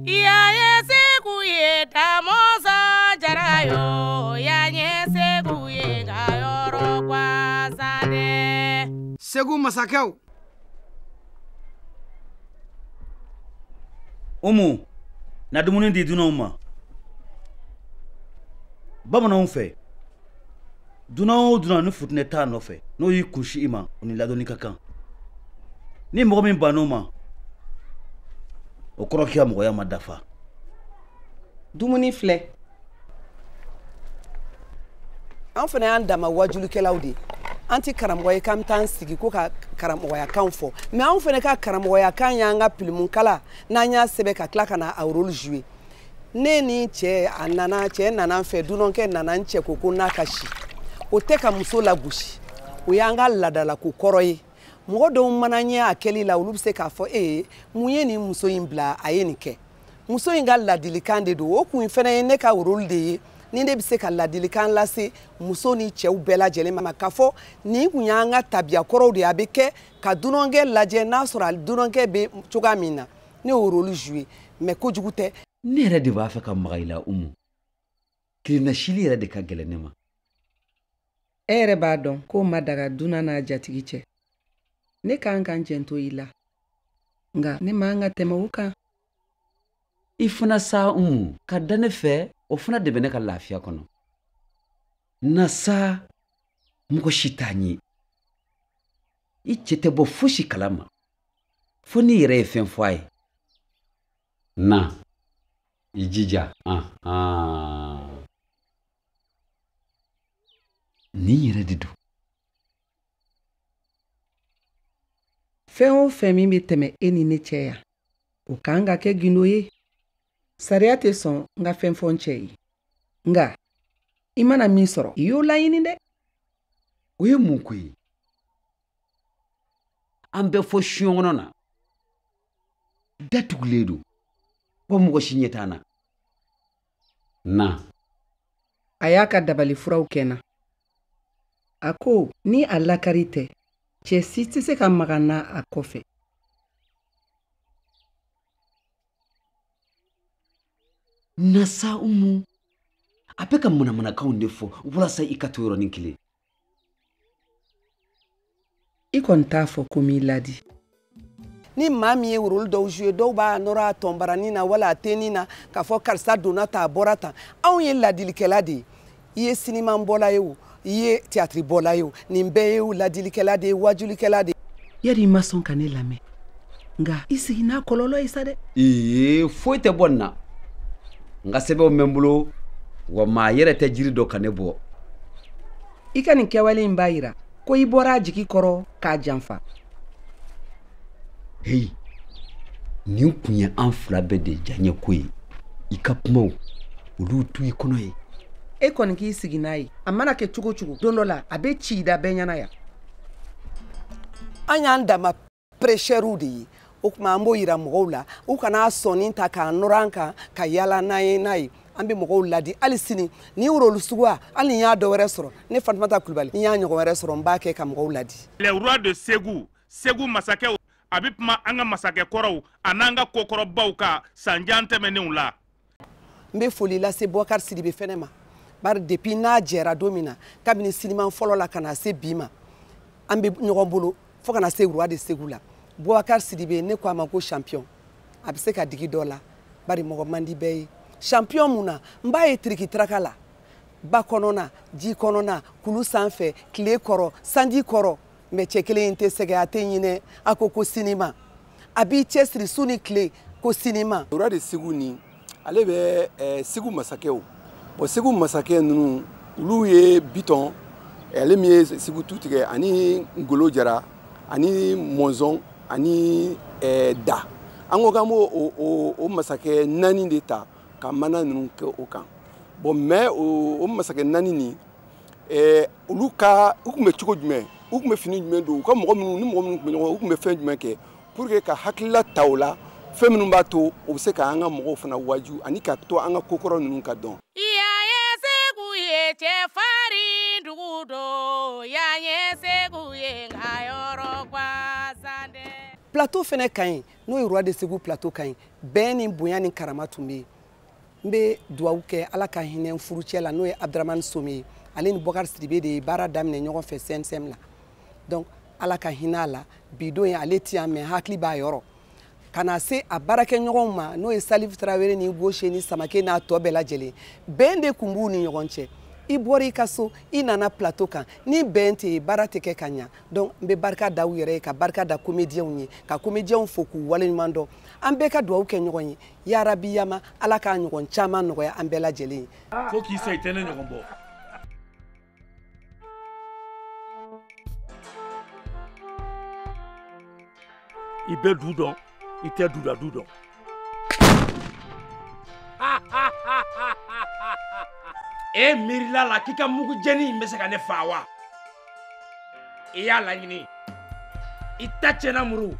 Ya ye Ségou ye tamoso jarayo ya ye Ségou ye gayoro kwa sade Ségou masakɛw Omo na dumuni di dunanw ma bamananw fɛ dunan o dunan ni futinɛ t'a nɔfɛ n'o y'i kunsi i ma o ni ladonni ka kan ni mɔgɔ min bann'o ma o kɔrɔ k'i ka mɔgɔya ma dafa dumuni filɛ an fana y'an dama wajulikɛlaw de an ti karamɔgɔ ye k'an t'an sigi ko ka karamɔgɔyakan fɔ mais an fana ka karamɔgɔyakan y'an ka pilimunkala n'an y'a sɛbɛn ka tila ka na a rôle jouer ne ni cɛ nana fɛ dunankɛ nana n cɛ ko n'a ka si o tɛ ka muso lagosi o y'an ka ladala ko kɔrɔ ye mɔgɔ dɔw mana ɲɛ a kɛli la olu bɛ se k'a fɔ mun ye nin muso in bila a ye nin kɛ muso in ka ladilikan de don o kun fana ye ne ka rôle de ye ni ne bɛ se ka ladilikan lase muso ni cɛw bɛɛ lajɛlen ma k'a fɔ nin kun y'an ka tabiya kɔrɔw de ye a bɛ kɛ ka dunankɛ lajɛ n'a sɔrɔ dunankɛ bɛ cogoya min na ne y'o rôle jouer mais kojugu tɛ. ne yɛrɛ de b'a fɛ ka maga i la Umu kirina sili yɛrɛ de ka gɛlɛn ne ma e yɛrɛ b'a dɔn k'o ma daga dunan n'a jatigi cɛ ne k'an kan jɛnto i la nka ne m'an ka tɛmɛ o kan i fana sa Umu ka da ne fɛ o fana de bɛ ne ka lafiya kɔnɔ na sa mɔgɔ si t'a ɲɛ i cɛ tɛ bɔ fosi kalama fo n'i yɛrɛ ye fɛn fɔ a ye na i jija nin yɛrɛ de don fɛn o fɛn min bɛ tɛmɛ e ni ne cɛ yan o k'an ka kɛ gindo ye sariya tɛ sɔn n ka fɛn fɔ n cɛ ye nka i mana min sɔrɔ i y'o laɲini dɛ o ye mun ko ye an bɛ fɔ siyɔn kɔnɔ na datugulen don wa mɔgɔ si ɲɛ t'an na a y'a ka dabali furaw kɛ n na a ko ni a lakari tɛ cɛ si tɛ se ka maga na a kɔfɛ nasa Umu a bɛ ka manamanakanw de fɔ walasa i ka to yɔrɔnin kelen i kɔni t'a fɔ ko m'i ladi ni maa min ye rôle dɔw jouer dɔw b'a nɔrɔ a tɔnbaranin na wala a tenni na k'a fɔ karisa donna tan a bɔra tan anw ye ladilikɛla de ye i ye sinima bɔla ye o i ye théâtre bɔla ye o nin bɛɛ ye ladilikɛla de ye wajulikɛla de ye yari i ma sɔn ka ne lamɛn nka i sigi n'a kɔlɔlɔ ye sa dɛ foyi tɛ bɔ nin na n ka sɛbɛnw bɛ n bolo wa maa yɛrɛ tɛ jiri dɔ ka ne bɔ i ka nin kɛwale in b'a yira ko i bɔra a jigi kɔrɔ k'a janfa hei nin kun ye an fila bɛɛ de diyaɲɛ ko ye i ka kumaw olu tu i kɔnɔ ye e kɔni k'i sigi n'a ye a mana kɛ cogo cogo don dɔ la a bɛ ci da bɛɛ ɲɛna yan an y'an dama prêcheurs de ye o tuma an b'o yira mɔgɔw la u kana sɔnni ta k'a nɔrɔ an kan ka yala n'a ye an bɛ mɔgɔw ladi hali sini ni rôle suguya hali ni y'a dɔ wɛrɛ sɔrɔ ne Fatoumata Coulibaly ni y'a ɲɔgɔn wɛrɛ sɔrɔ n b'a kɛ ka mɔgɔw ladi. Les rois de Ségou, Ségou masakɛw a bɛ kuma an ka masakɛ kɔrɔw a n'an ka kokɔrɔbaw ka sanjan tɛmɛnenw la. n bɛ foli lase Boubacar Sidibé fɛnɛ ma bari depuis n'a jɛra don min na kabini sinima fɔlɔ la ka na se bi ma an bɛ ɲɔgɔn bolo fo ka na se roi de Ségou la Boubacar Sidibé ne ko a ma ko champion a bɛ se ka digi dɔ la bari mɔgɔ man di bɛɛ ye champion mun na n b'a ye tirikitaraka la ba kɔnɔna ji kɔnɔna kulu sanfɛ tile kɔrɔ sanji kɔrɔ mais cɛ kelen in tɛ sɛgɛ a tɛ ɲinɛ a ko sinima a b'i cɛsiri su ni tile ko sinima. roi de Ségou ni ale bɛ Ségou masakɛw bon Ségou masakɛ ninnu olu ye Bitɔn ale min ye Ségou tu tigɛ ani Ngolo Jara ani Mɔnzɔn ani Da an ko k'an b'o o masakɛ naani de ta ka mana ninnu kɛ o kan bon mais o masakɛ naani nin olu tun bɛ cogo jumɛn u tun bɛ fini jumɛn don u ka mɔgɔ minnu ni mɔgɔ minnu tun bɛ ɲɔgɔn u tun bɛ fɛn jumɛn kɛ pour que ka hakilila ta o la fɛn minnu b'a to o bɛ se ka an ka mɔgɔw fana waju ani ka to an ka kokɔrɔ ninnu ka dɔn. Ya ye Ségou ye cɛfarin dugu don ya ye Ségou ye nka yɔrɔ gwasande. plateau fɛnɛ ka ɲi n'o ye roi de Ségou plateau ka ɲi bɛn ni bonya ni karama tun bɛ yen n bɛ dugawu kɛ ala ka hinɛ furucɛ la n'o ye Abdramane Some ye ale ni Boubacar Sidibé de ye baara daminɛ ɲɔgɔn fɛ CNSM la donc ala ka hinɛ a la bi don ye ale ti yan mɛ hakili b'a yɔrɔ ka na se a baarakɛɲɔgɔnw ma n'o ye Salif Tarawele ni Gauche ni Samake n'a tɔ bɛɛ lajɛlen bɛn de kun b'u ni ɲɔgɔn cɛ i bɔra i ka so i nana plateau kan ni bɛn tɛ yen baara tɛ kɛ ka ɲa donc n bɛ barika da u yɛrɛ ye ka barika da comédienw ye ka comédienw fo k'u waleɲuman dɔn an bɛɛ ka dugawu kɛ ɲɔgɔn ye yarabi yama ala k'a ɲɔgɔn caman nɔgɔya an bɛɛ lajɛlen ye fo k'i sa i tɛ ne ɲɔgɔn bɔ i bɛ du dɔn i tɛ du da du dɔn e miirila la k'i ka mugu jɛni in bɛ se ka ne faa wa i y'a laɲini i ta tiɲɛna muru